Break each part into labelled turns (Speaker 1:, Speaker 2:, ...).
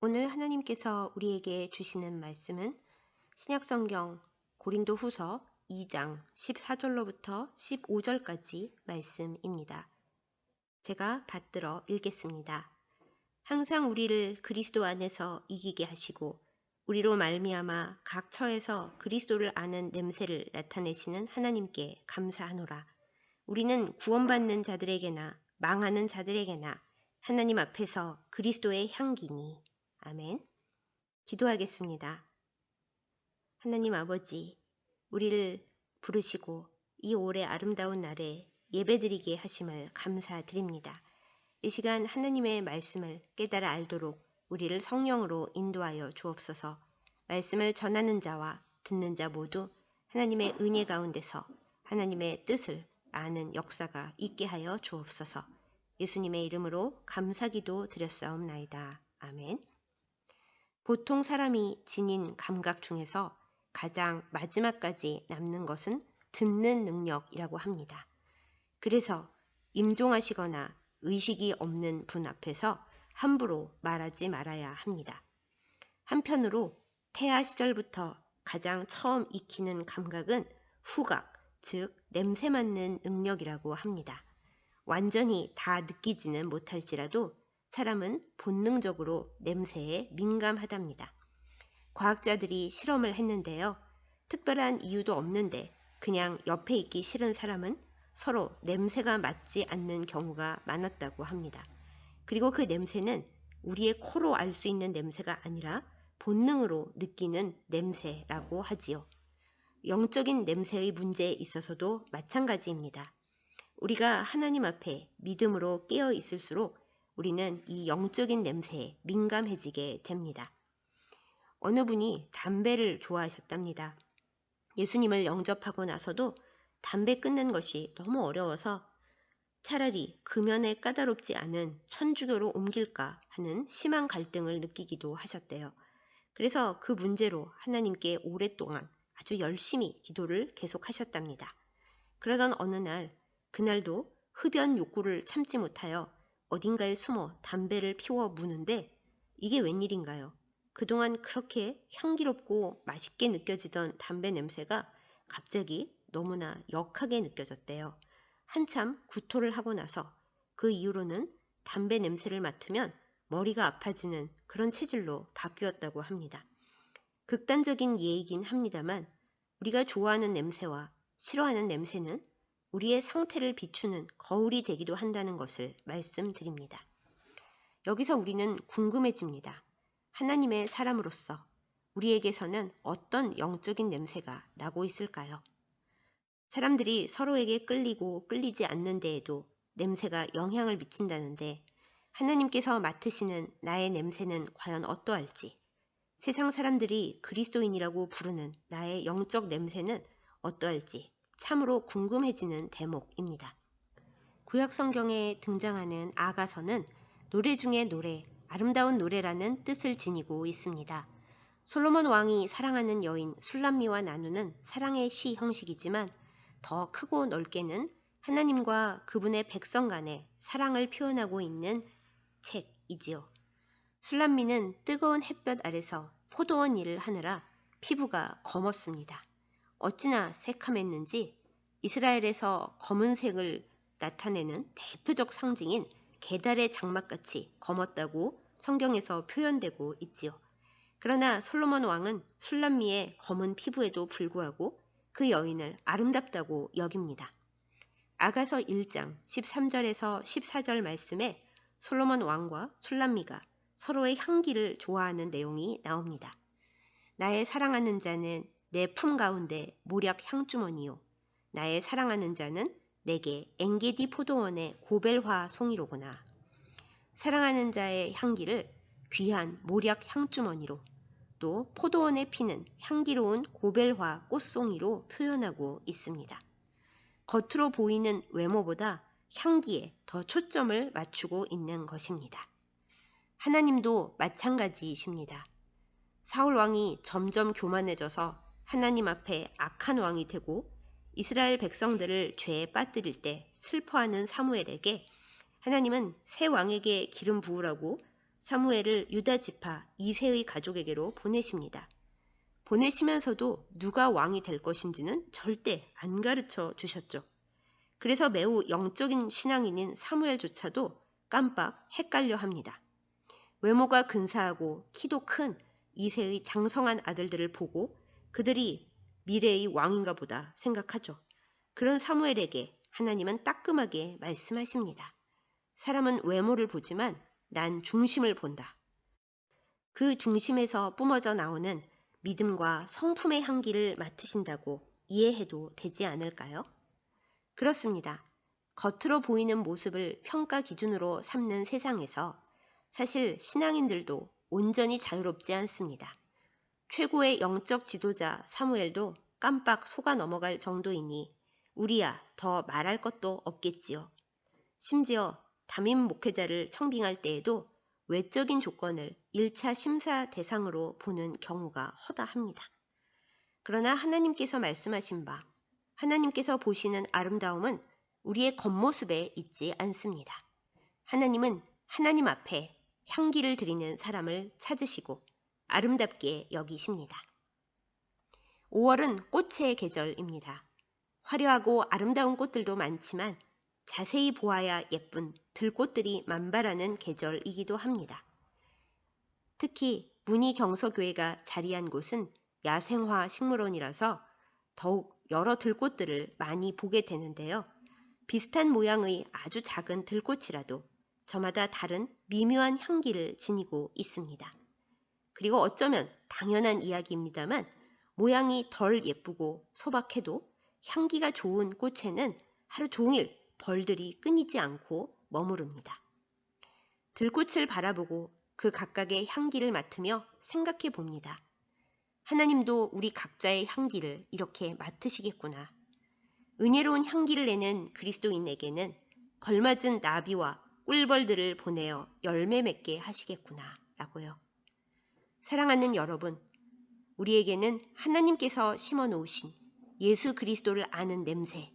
Speaker 1: 오늘 하나님께서 우리에게 주시는 말씀은 신약성경 고린도후서 2장 14절로부터 15절까지 말씀입니다. 제가 받들어 읽겠습니다. 항상 우리를 그리스도 안에서 이기게 하시고 우리로 말미암아 각 처에서 그리스도를 아는 냄새를 나타내시는 하나님께 감사하노라. 우리는 구원받는 자들에게나 망하는 자들에게나 하나님 앞에서 그리스도의 향기니. 아멘. 기도하겠습니다. 하나님 아버지, 우리를 부르시고 이 올해 아름다운 날에 예배드리게 하심을 감사드립니다. 이 시간 하나님의 말씀을 깨달아 알도록 우리를 성령으로 인도하여 주옵소서. 말씀을 전하는 자와 듣는 자 모두 하나님의 은혜 가운데서 하나님의 뜻을 아는 역사가 있게 하여 주옵소서. 예수님의 이름으로 감사기도 드렸사옵나이다. 아멘. 보통 사람이 지닌 감각 중에서 가장 마지막까지 남는 것은 듣는 능력이라고 합니다. 그래서 임종하시거나 의식이 없는 분 앞에서 함부로 말하지 말아야 합니다. 한편으로 태아 시절부터 가장 처음 익히는 감각은 후각, 즉 냄새 맡는 능력이라고 합니다. 완전히 다 느끼지는 못할지라도 사람은 본능적으로 냄새에 민감하답니다. 과학자들이 실험을 했는데요. 특별한 이유도 없는데 그냥 옆에 있기 싫은 사람은 서로 냄새가 맞지 않는 경우가 많았다고 합니다. 그리고 그 냄새는 우리의 코로 알 수 있는 냄새가 아니라 본능으로 느끼는 냄새라고 하지요. 영적인 냄새의 문제에 있어서도 마찬가지입니다. 우리가 하나님 앞에 믿음으로 깨어 있을수록 우리는 이 영적인 냄새에 민감해지게 됩니다. 어느 분이 담배를 좋아하셨답니다. 예수님을 영접하고 나서도 담배 끊는 것이 너무 어려워서 차라리 금연에 까다롭지 않은 천주교로 옮길까 하는 심한 갈등을 느끼기도 하셨대요. 그래서 그 문제로 하나님께 오랫동안 아주 열심히 기도를 계속하셨답니다. 그러던 어느 날, 그날도 흡연 욕구를 참지 못하여 어딘가에 숨어 담배를 피워 무는데 이게 웬일인가요? 그동안 그렇게 향기롭고 맛있게 느껴지던 담배 냄새가 갑자기 너무나 역하게 느껴졌대요. 한참 구토를 하고 나서 그 이후로는 담배 냄새를 맡으면 머리가 아파지는 그런 체질로 바뀌었다고 합니다. 극단적인 예이긴 합니다만 우리가 좋아하는 냄새와 싫어하는 냄새는 우리의 상태를 비추는 거울이 되기도 한다는 것을 말씀드립니다. 여기서 우리는 궁금해집니다. 하나님의 사람으로서 우리에게서는 어떤 영적인 냄새가 나고 있을까요? 사람들이 서로에게 끌리고 끌리지 않는 데에도 냄새가 영향을 미친다는데 하나님께서 맡으시는 나의 냄새는 과연 어떠할지, 세상 사람들이 그리스도인이라고 부르는 나의 영적 냄새는 어떠할지 참으로 궁금해지는 대목입니다. 구약 성경에 등장하는 아가서는 노래 중에 노래, 아름다운 노래라는 뜻을 지니고 있습니다. 솔로몬 왕이 사랑하는 여인 술람미와 나누는 사랑의 시 형식이지만 더 크고 넓게는 하나님과 그분의 백성 간의 사랑을 표현하고 있는 책이지요. 술람미는 뜨거운 햇볕 아래서 포도원 일을 하느라 피부가 검었습니다. 어찌나 새카맸는지 이스라엘에서 검은색을 나타내는 대표적 상징인 게달의 장막같이 검었다고 성경에서 표현되고 있지요. 그러나 솔로몬 왕은 술람미의 검은 피부에도 불구하고 그 여인을 아름답다고 여깁니다. 아가서 1장 13절에서 14절 말씀에 솔로몬 왕과 술람미가 서로의 향기를 좋아하는 내용이 나옵니다. 나의 사랑하는 자는 내 품 가운데 모략 향주머니요. 나의 사랑하는 자는 내게 엔게디 포도원의 고벨화 송이로구나. 사랑하는 자의 향기를 귀한 모략 향주머니로 또 포도원에 피는 향기로운 고벨화 꽃송이로 표현하고 있습니다. 겉으로 보이는 외모보다 향기에 더 초점을 맞추고 있는 것입니다. 하나님도 마찬가지이십니다. 사울 왕이 점점 교만해져서 하나님 앞에 악한 왕이 되고 이스라엘 백성들을 죄에 빠뜨릴 때 슬퍼하는 사무엘에게 하나님은 새 왕에게 기름 부으라고 사무엘을 유다 지파 이새의 가족에게로 보내십니다. 보내시면서도 누가 왕이 될 것인지는 절대 안 가르쳐 주셨죠. 그래서 매우 영적인 신앙인인 사무엘조차도 깜빡 헷갈려 합니다. 외모가 근사하고 키도 큰 이새의 장성한 아들들을 보고 그들이 미래의 왕인가 보다 생각하죠. 그런 사무엘에게 하나님은 따끔하게 말씀하십니다. 사람은 외모를 보지만 난 중심을 본다. 그 중심에서 뿜어져 나오는 믿음과 성품의 향기를 맡으신다고 이해해도 되지 않을까요? 그렇습니다. 겉으로 보이는 모습을 평가 기준으로 삼는 세상에서 사실 신앙인들도 온전히 자유롭지 않습니다. 최고의 영적 지도자 사무엘도 깜빡 속아 넘어갈 정도이니 우리야 더 말할 것도 없겠지요. 심지어 담임 목회자를 청빙할 때에도 외적인 조건을 1차 심사 대상으로 보는 경우가 허다합니다. 그러나 하나님께서 말씀하신 바, 하나님께서 보시는 아름다움은 우리의 겉모습에 있지 않습니다. 하나님은 하나님 앞에 향기를 드리는 사람을 찾으시고 아름답게 여기십니다. 5월은 꽃의 계절입니다. 화려하고 아름다운 꽃들도 많지만 자세히 보아야 예쁜 들꽃들이 만발하는 계절이기도 합니다. 특히 문희경서교회가 자리한 곳은 야생화 식물원이라서 더욱 여러 들꽃들을 많이 보게 되는데요. 비슷한 모양의 아주 작은 들꽃이라도 저마다 다른 미묘한 향기를 지니고 있습니다. 그리고 어쩌면 당연한 이야기입니다만 모양이 덜 예쁘고 소박해도 향기가 좋은 꽃에는 하루 종일 벌들이 끊이지 않고 머무릅니다. 들꽃을 바라보고 그 각각의 향기를 맡으며 생각해 봅니다. 하나님도 우리 각자의 향기를 이렇게 맡으시겠구나. 은혜로운 향기를 내는 그리스도인에게는 걸맞은 나비와 꿀벌들을 보내어 열매 맺게 하시겠구나 라고요. 사랑하는 여러분, 우리에게는 하나님께서 심어 놓으신 예수 그리스도를 아는 냄새,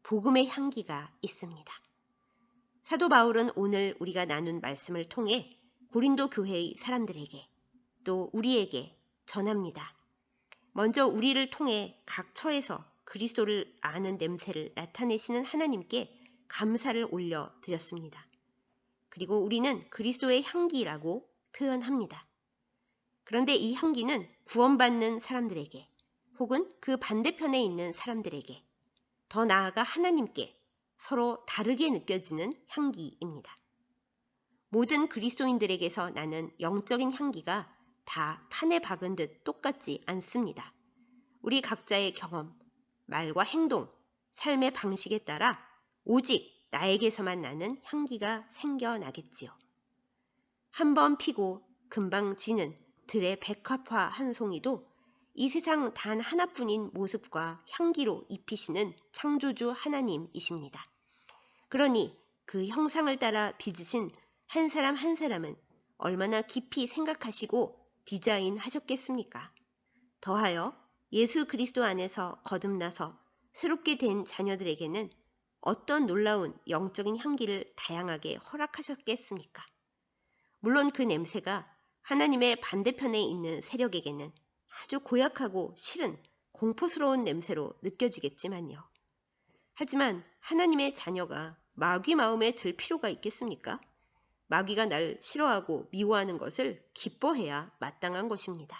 Speaker 1: 복음의 향기가 있습니다. 사도 바울은 오늘 우리가 나눈 말씀을 통해 고린도 교회의 사람들에게 또 우리에게 전합니다. 먼저 우리를 통해 각 처에서 그리스도를 아는 냄새를 나타내시는 하나님께 감사를 올려드렸습니다. 그리고 우리는 그리스도의 향기라고 표현합니다. 그런데 이 향기는 구원받는 사람들에게 혹은 그 반대편에 있는 사람들에게 더 나아가 하나님께 서로 다르게 느껴지는 향기입니다. 모든 그리스도인들에게서 나는 영적인 향기가 다 판에 박은 듯 똑같지 않습니다. 우리 각자의 경험, 말과 행동, 삶의 방식에 따라 오직 나에게서만 나는 향기가 생겨나겠지요. 한번 피고 금방 지는 들의 백합화 한 송이도 이 세상 단 하나뿐인 모습과 향기로 입히시는 창조주 하나님이십니다. 그러니 그 형상을 따라 빚으신 한 사람 한 사람은 얼마나 깊이 생각하시고 디자인하셨겠습니까? 더하여 예수 그리스도 안에서 거듭나서 새롭게 된 자녀들에게는 어떤 놀라운 영적인 향기를 다양하게 허락하셨겠습니까? 물론 그 냄새가 하나님의 반대편에 있는 세력에게는 아주 고약하고 싫은 공포스러운 냄새로 느껴지겠지만요. 하지만 하나님의 자녀가 마귀 마음에 들 필요가 있겠습니까? 마귀가 날 싫어하고 미워하는 것을 기뻐해야 마땅한 것입니다.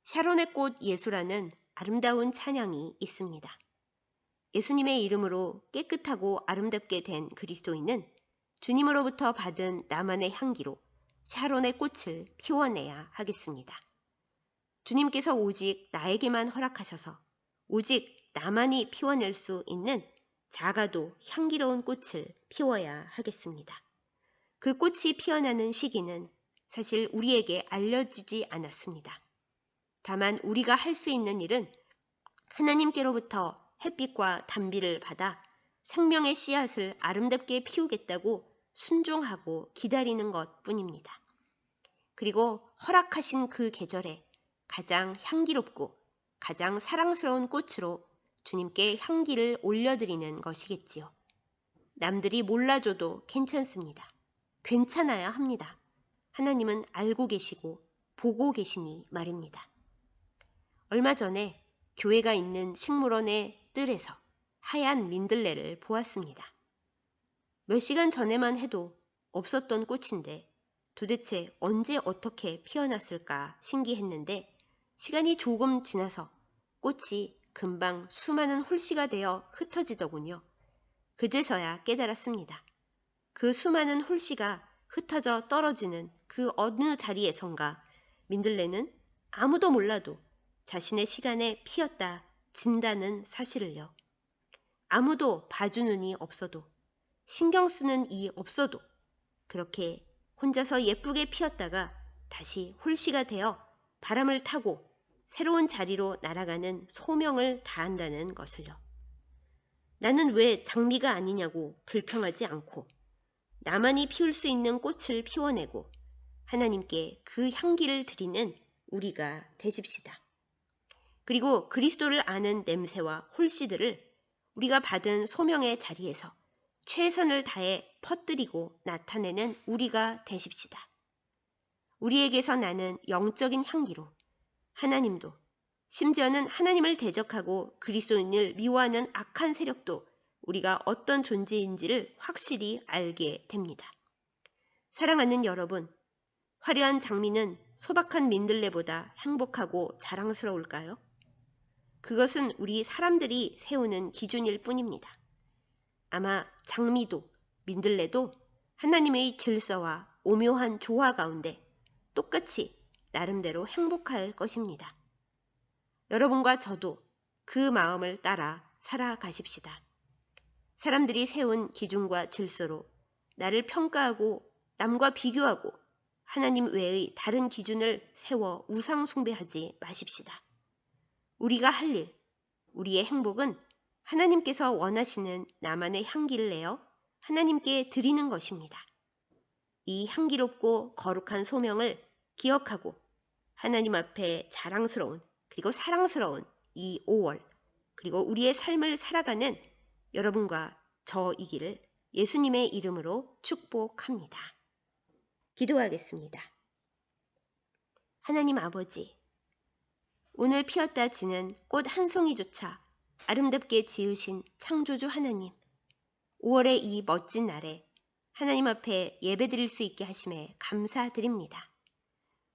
Speaker 1: 샤론의 꽃 예수라는 아름다운 찬양이 있습니다. 예수님의 이름으로 깨끗하고 아름답게 된 그리스도인은 주님으로부터 받은 나만의 향기로 샤론의 꽃을 피워내야 하겠습니다. 주님께서 오직 나에게만 허락하셔서 오직 나만이 피워낼 수 있는 작아도 향기로운 꽃을 피워야 하겠습니다. 그 꽃이 피어나는 시기는 사실 우리에게 알려지지 않았습니다. 다만 우리가 할 수 있는 일은 하나님께로부터 햇빛과 단비를 받아 생명의 씨앗을 아름답게 피우겠다고 순종하고 기다리는 것뿐입니다. 그리고 허락하신 그 계절에 가장 향기롭고 가장 사랑스러운 꽃으로 주님께 향기를 올려드리는 것이겠지요. 남들이 몰라줘도 괜찮습니다. 괜찮아야 합니다. 하나님은 알고 계시고 보고 계시니 말입니다. 얼마 전에 교회가 있는 식물원의 뜰에서 하얀 민들레를 보았습니다. 몇 시간 전에만 해도 없었던 꽃인데 도대체 언제 어떻게 피어났을까 신기했는데 시간이 조금 지나서 꽃이 금방 수많은 홀씨가 되어 흩어지더군요. 그제서야 깨달았습니다. 그 수많은 홀씨가 흩어져 떨어지는 그 어느 자리에선가 민들레는 아무도 몰라도 자신의 시간에 피었다 진다는 사실을요. 아무도 봐주는 이 없어도 신경 쓰는 이 없어도 그렇게 혼자서 예쁘게 피었다가 다시 홀씨가 되어 바람을 타고 새로운 자리로 날아가는 소명을 다한다는 것을요. 나는 왜 장미가 아니냐고 불평하지 않고 나만이 피울 수 있는 꽃을 피워내고 하나님께 그 향기를 드리는 우리가 되십시다. 그리고 그리스도를 아는 냄새와 홀씨들을 우리가 받은 소명의 자리에서 최선을 다해 퍼뜨리고 나타내는 우리가 되십시다. 우리에게서 나는 영적인 향기로 하나님도 심지어는 하나님을 대적하고 그리스도인을 미워하는 악한 세력도 우리가 어떤 존재인지를 확실히 알게 됩니다. 사랑하는 여러분, 화려한 장미는 소박한 민들레보다 행복하고 자랑스러울까요? 그것은 우리 사람들이 세우는 기준일 뿐입니다. 아마 장미도 민들레도 하나님의 질서와 오묘한 조화 가운데 똑같이 나름대로 행복할 것입니다. 여러분과 저도 그 마음을 따라 살아가십시다. 사람들이 세운 기준과 질서로 나를 평가하고 남과 비교하고 하나님 외의 다른 기준을 세워 우상 숭배하지 마십시다. 우리가 할 일, 우리의 행복은 하나님께서 원하시는 나만의 향기를 내어 하나님께 드리는 것입니다. 이 향기롭고 거룩한 소명을 기억하고 하나님 앞에 자랑스러운 그리고 사랑스러운 이 5월 그리고 우리의 삶을 살아가는 여러분과 저이기를 예수님의 이름으로 축복합니다. 기도하겠습니다. 하나님 아버지, 오늘 피었다 지는 꽃 한 송이조차 아름답게 지으신 창조주 하나님, 5월의 이 멋진 날에 하나님 앞에 예배드릴 수 있게 하심에 감사드립니다.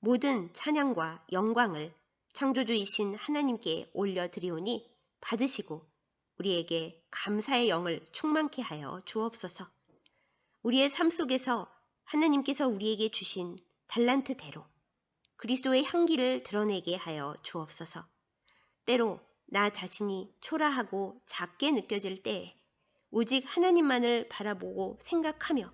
Speaker 1: 모든 찬양과 영광을 창조주이신 하나님께 올려드리오니 받으시고 우리에게 감사의 영을 충만케 하여 주옵소서. 우리의 삶 속에서 하나님께서 우리에게 주신 달란트대로 그리스도의 향기를 드러내게 하여 주옵소서. 때로 나 자신이 초라하고 작게 느껴질 때에 오직 하나님만을 바라보고 생각하며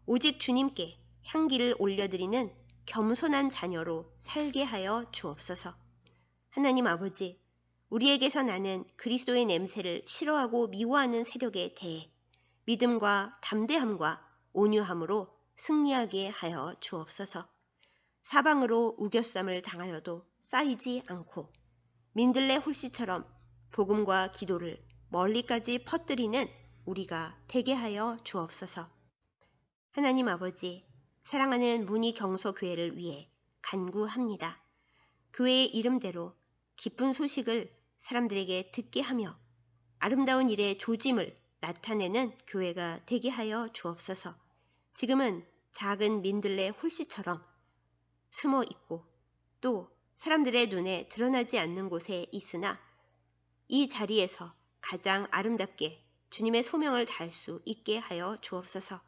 Speaker 1: 오직 주님께 향기를 올려드리는 겸손한 자녀로 살게 하여 주옵소서. 하나님 아버지, 우리에게서 나는 그리스도의 냄새를 싫어하고 미워하는 세력에 대해 믿음과 담대함과 온유함으로 승리하게 하여 주옵소서. 사방으로 우겨쌈을 당하여도 쌓이지 않고 민들레 홀씨처럼 복음과 기도를 멀리까지 퍼뜨리는 우리가 되게 하여 주옵소서. 하나님 아버지, 사랑하는 문희경서교회를 위해 간구합니다. 교회의 이름대로 기쁜 소식을 사람들에게 듣게 하며 아름다운 일의 조짐을 나타내는 교회가 되게 하여 주옵소서. 지금은 작은 민들레 홀씨처럼 숨어 있고 또 사람들의 눈에 드러나지 않는 곳에 있으나 이 자리에서 가장 아름답게 주님의 소명을 다할 수 있게 하여 주옵소서.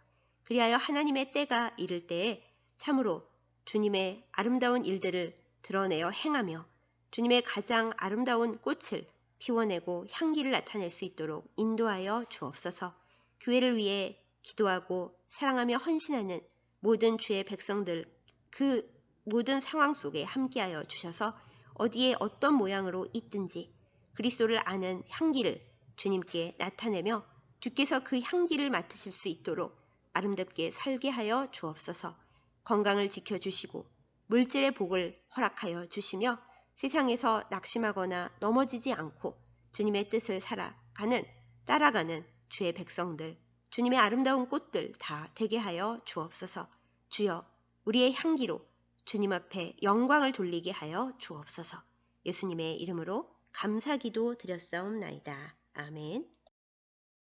Speaker 1: 그리하여 하나님의 때가 이를 때에 참으로 주님의 아름다운 일들을 드러내어 행하며 주님의 가장 아름다운 꽃을 피워내고 향기를 나타낼 수 있도록 인도하여 주옵소서. 교회를 위해 기도하고 사랑하며 헌신하는 모든 주의 백성들 그 모든 상황 속에 함께하여 주셔서 어디에 어떤 모양으로 있든지 그리스도를 아는 향기를 주님께 나타내며 주께서 그 향기를 맡으실 수 있도록 아름답게 살게 하여 주옵소서. 건강을 지켜주시고 물질의 복을 허락하여 주시며 세상에서 낙심하거나 넘어지지 않고 주님의 뜻을 따라가는 주의 백성들, 주님의 아름다운 꽃들 다 되게 하여 주옵소서. 주여, 우리의 향기로 주님 앞에 영광을 돌리게 하여 주옵소서. 예수님의 이름으로 감사기도 드렸사옵나이다. 아멘.